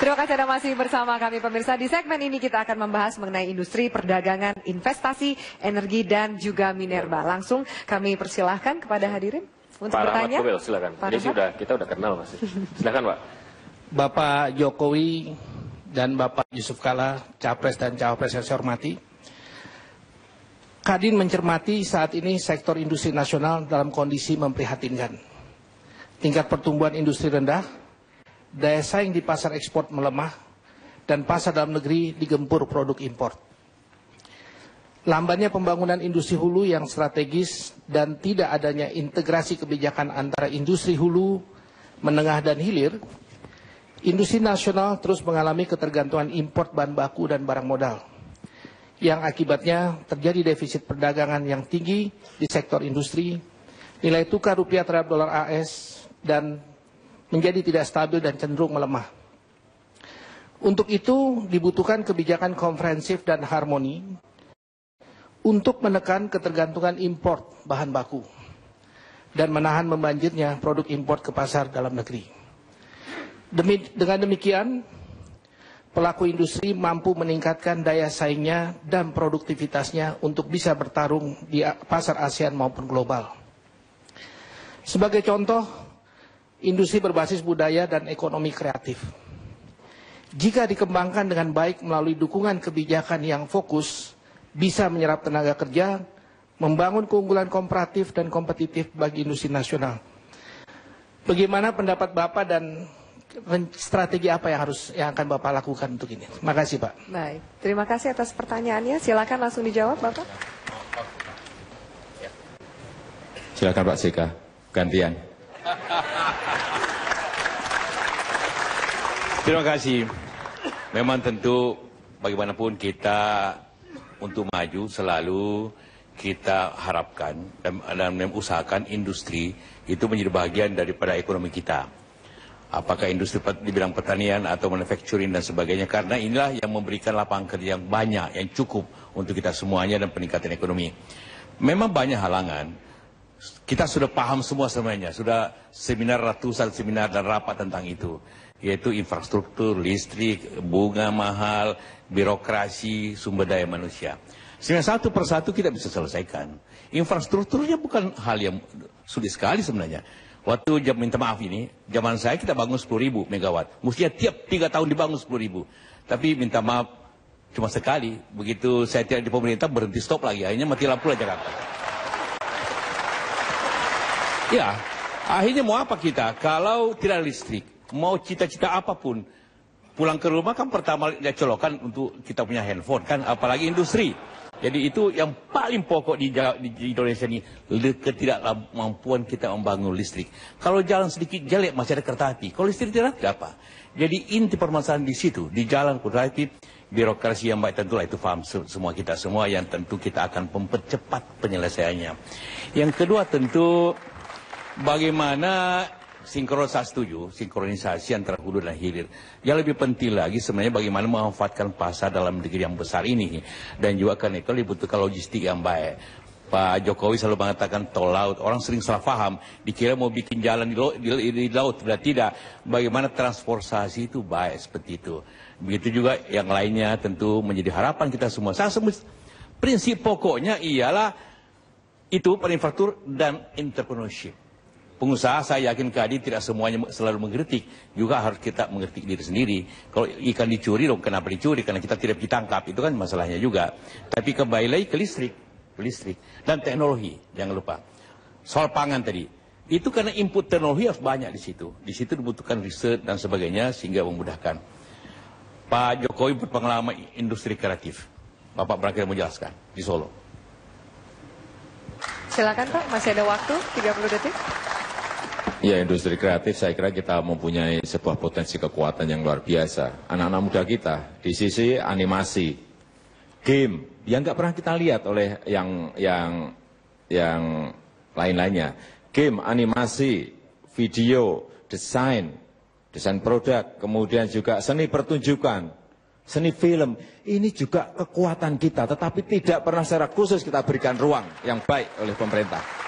Terima kasih Anda masih bersama kami pemirsa. Di segmen ini kita akan membahas mengenai industri, perdagangan, investasi, energi, dan juga minerba. Langsung kami persilahkan kepada hadirin untuk Pak bertanya. Rahmat Gobel, silakan. Ini kita udah kenal masih. Silakan Pak. Bapak Jokowi dan Bapak Yusuf Kala, Capres dan Cawapres yang saya hormati. Kadin mencermati saat ini sektor industri nasional dalam kondisi memprihatinkan. Tingkat pertumbuhan industri rendah, daya saing di pasar ekspor melemah, dan pasar dalam negeri digempur produk impor. Lambannya pembangunan industri hulu yang strategis dan tidak adanya integrasi kebijakan antara industri hulu, menengah, dan hilir, industri nasional terus mengalami ketergantungan impor bahan baku dan barang modal, yang akibatnya terjadi defisit perdagangan yang tinggi di sektor industri, nilai tukar rupiah terhadap dolar AS, dan menjadi tidak stabil dan cenderung melemah. Untuk itu dibutuhkan kebijakan komprehensif dan harmoni untuk menekan ketergantungan impor bahan baku dan menahan membanjirnya produk impor ke pasar dalam negeri. Dengan demikian, pelaku industri mampu meningkatkan daya saingnya dan produktivitasnya untuk bisa bertarung di pasar ASEAN maupun global. Sebagai contoh, industri berbasis budaya dan ekonomi kreatif. Jika dikembangkan dengan baik melalui dukungan kebijakan yang fokus, bisa menyerap tenaga kerja, membangun keunggulan komparatif dan kompetitif bagi industri nasional. Bagaimana pendapat Bapak dan strategi apa yang akan Bapak lakukan untuk ini? Terima kasih Pak. Baik, terima kasih atas pertanyaannya. Silakan langsung dijawab Bapak. Silakan Pak Sika, gantian. Terima kasih. Memang tentu bagaimanapun kita untuk maju selalu kita harapkan dan usahakan industri itu menjadi bagian daripada ekonomi kita. Apakah industri di bidang pertanian atau manufacturing dan sebagainya, karena inilah yang memberikan lapangan kerja yang banyak, yang cukup untuk kita semuanya dan peningkatan ekonomi. Memang banyak halangan, kita sudah paham semua semuanya, sudah ratusan seminar dan rapat tentang itu, yaitu infrastruktur, listrik, bunga mahal, birokrasi, sumber daya manusia. Sehingga satu persatu kita bisa selesaikan. Infrastrukturnya bukan hal yang sulit sekali sebenarnya. Waktu minta maaf ini, zaman saya kita bangun 10.000 megawatt. Mestinya tiap 3 tahun dibangun 10.000. Tapi minta maaf cuma sekali. Begitu saya tidak di pemerintah berhenti stop lagi. Akhirnya mati lampu lah Jakarta. Ya, akhirnya mau apa kita? Kalau tidak listrik, mau cita-cita apapun, pulang ke rumah kan pertama dia colokan untuk kita punya handphone kan, apalagi industri. Jadi itu yang paling pokok di Indonesia ini, ketidakmampuan kita membangun listrik. Kalau jalan sedikit jelek masih ada kereta api, kalau listrik tidak apa. Jadi inti permasalahan di situ, di jalan kereta api, birokrasi yang baik tentulah itu paham semua kita semua yang tentu kita akan mempercepat penyelesaiannya. Yang kedua tentu bagaimana sinkronisasi antara hulu dan hilir. Yang lebih penting lagi sebenarnya bagaimana memanfaatkan pasar dalam negeri yang besar ini. Dan juga karena itu dibutuhkan logistik yang baik. Pak Jokowi selalu mengatakan tol laut. Orang sering salah paham. Dikira mau bikin jalan di laut. Berarti tidak. Bagaimana transportasi itu baik seperti itu. Begitu juga yang lainnya tentu menjadi harapan kita semua. Prinsip pokoknya ialah itu infrastruktur dan entrepreneurship. Pengusaha saya yakin Kadin tidak semuanya selalu mengkritik, juga harus kita mengkritik diri sendiri. Kalau ikan dicuri dong, kenapa dicuri? Karena kita tidak ditangkap, itu kan masalahnya juga. Tapi kembali lagi ke listrik dan teknologi, jangan lupa. Soal pangan tadi, itu karena input teknologi harus banyak di situ. Di situ dibutuhkan riset dan sebagainya sehingga memudahkan. Pak Jokowi berpengalaman industri kreatif. Bapak berakhir menjelaskan di Solo. Silakan Pak, masih ada waktu 30 detik. Ya, industri kreatif saya kira kita mempunyai sebuah potensi kekuatan yang luar biasa. Anak-anak muda kita di sisi animasi, game yang nggak pernah kita lihat oleh yang lain-lainnya. Game, animasi, video, desain produk, kemudian juga seni pertunjukan, seni film. Ini juga kekuatan kita, tetapi tidak pernah secara khusus kita berikan ruang yang baik oleh pemerintah.